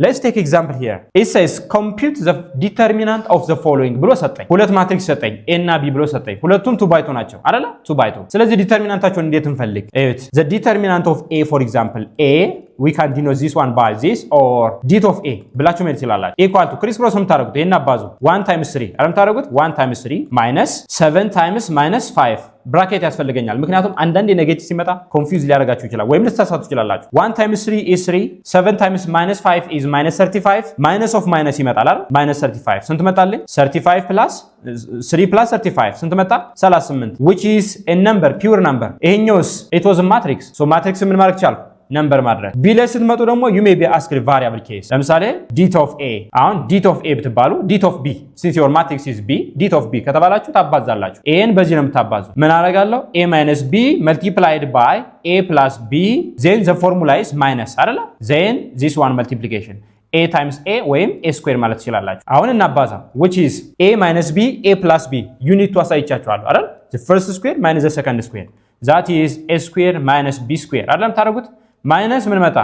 let's take example here. It says compute the determinant of the following ብሎ ሰጠኝ። ሁለት ማትሪክስ ሰጠኝ a እና b ብሎ ሰጠኝ። ሁለቱም 2 ባይ 2 ናቸው አይደለ? 2 ባይ 2። ስለዚህ ዲተርሚናንታቸውን እንዴት እንፈልግ? እዩት። the determinant of a for example a we can denote this one by this or det of a ብላችሁ ማለት ይችላል። equal to ክሪስ ክሮስ የምታደርጉት ይሄን አባዙ 1 times 3 አለም ታደርጉት 1 times 3 minus 7 times minus 5 ብራኬት ያስፈልገኛል። ምክንያቱም አንዳንድ ኔጌቲቭ ሲመጣ ኮንፊውዝ ሊያደርጋችሁ ይችላል ወይም ልትሳሳቱ ይችላላችሁ። 1 times 3 is 3 7 times minus 5 is minus 35 minus of minus ይመጣል አይደል? minus 35 ስንት መጣልኝ? 35 plus 3 plus 35 ስንት መጣ? 38 which is a number pure number። ይሄኛውስ it was a matrix so matrix ምን ማድረግ ይችላል? ነምበር ማድረግ። ቢ ላይ ስትመጡ ደግሞ you may be asked variable case ለምሳሌ det of a አሁን det of a ብትባሉ det of b since your matrix is b det of b ከተባላችሁ ታባዛላችሁ። a ን በዚህ ነው የምታባዙ። ምን አደርጋለሁ? a minus b multiplied by a plus b then the formula is minus አይደለ? then this one multiplication a times a ወይም a square ማለት ትችላላችሁ። አሁን እናባዛ which is a minus b a plus b ዩኒት አሳይቻችኋለሁ አይደል? the first square minus the second square that is a square minus b square አይደለም ታደርጉት ማይነስ ምን መጣ?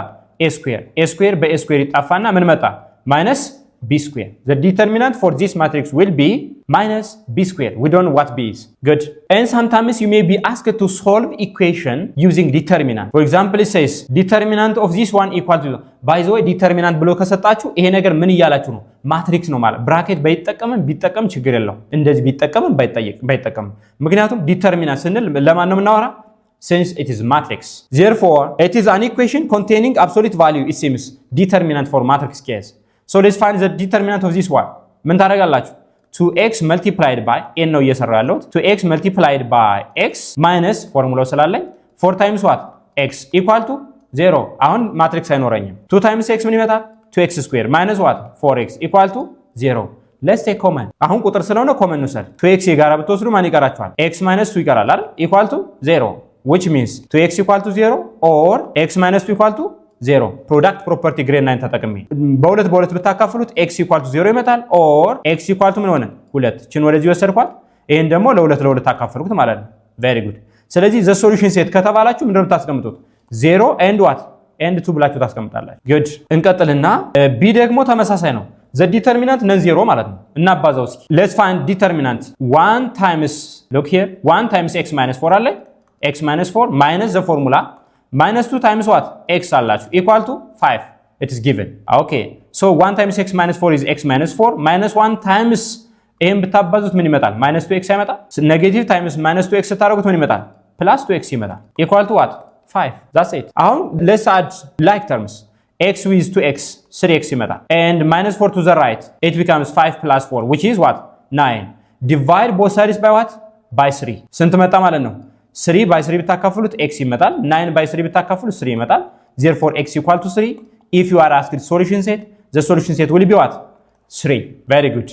a square በa square ይጣፋና ምን መጣ? minus b square. The determinant for this matrix will be minus b square. We don't know what b is. Good. And sometimes you may be asked to solve equation using determinant. For example, it says determinant of this one equal to by the way determinant ብሎ ከሰጣችሁ ይሄ ነገር ምን እያላችሁ ነው? ማትሪክስ ነው ማለት ብራኬት ቢጠቀም ችግር የለው። እንደዚህ ቢጠቀም ባይጠቀም ምክንያቱም determinant ስንል ለማን ነው የምናወራ? Since it is matrix. Therefore, it is an equation containing absolute value, it seems, determinant for matrix case. So let's find the determinant of this one. ምን ታደርጋላችሁ? 2x multiplied by n ነው እየሰራው ያለሁት 2x multiplied by x minus ፎርሙላው ስላለኝ 4 times what? x equal to 0. አሁን ማትሪክስ አይኖረኝም። 2 times x ምን ይመጣል? 2x square minus what? 4x equal to 0. Let's take common. አሁን ቁጥር ስለሆነ ኮመን እንውሰድ። 2x የጋራ ብትወስዱ ማን ይቀራችኋል? x minus 2 ይቀራል አይደል? equal to 0. which means 2x equal to 0 or x minus 2 equal to 0 product property grade 9 ተጠቅሜ በሁለት ብታካፍሉት x equal to 0 ይመጣል or x equal to ምን ሆነ 2 ችን ወደዚህ ወሰድኳት ይሄን ደግሞ ለሁለት ታካፍሉት ማለት ነው very good ስለዚህ the solution set ከተባላችሁ ምንድነው የምታስቀምጡት 0 and what and 2 ብላችሁ ታስቀምጣላችሁ good እንቀጥልና b ደግሞ ተመሳሳይ ነው the determinant non zero ማለት ነው እናባዛው እስኪ let's find determinant 1 times look here 1 times x minus 4 አለ x minus 4 minus the formula minus 2 times what? x አላችሁ equal to 5. It is given. Okay. So 1 times x minus 4 is x minus 4 minus 1 times ይሄን ብታባዙት ምን ይመጣል? minus 2x አይመጣ? negative times minus 2x ስታደርጉት ምን ይመጣል? plus 2x ይመጣል. equal to what? 5. That's it. አሁን let's add like terms. x with 2x 3x ይመጣል. And minus 4 to the right it becomes 5 plus 4 which is what? 9. Divide both sides by what? by 3. ስንት መጣ ማለት ነው? 3 by 3 ብታካፍሉት x ይመጣል 9 by 3 ብታካፍሉት 3 ይመጣል therefore x equal to 3 if you are asked solution set the solution set will be what 3 very good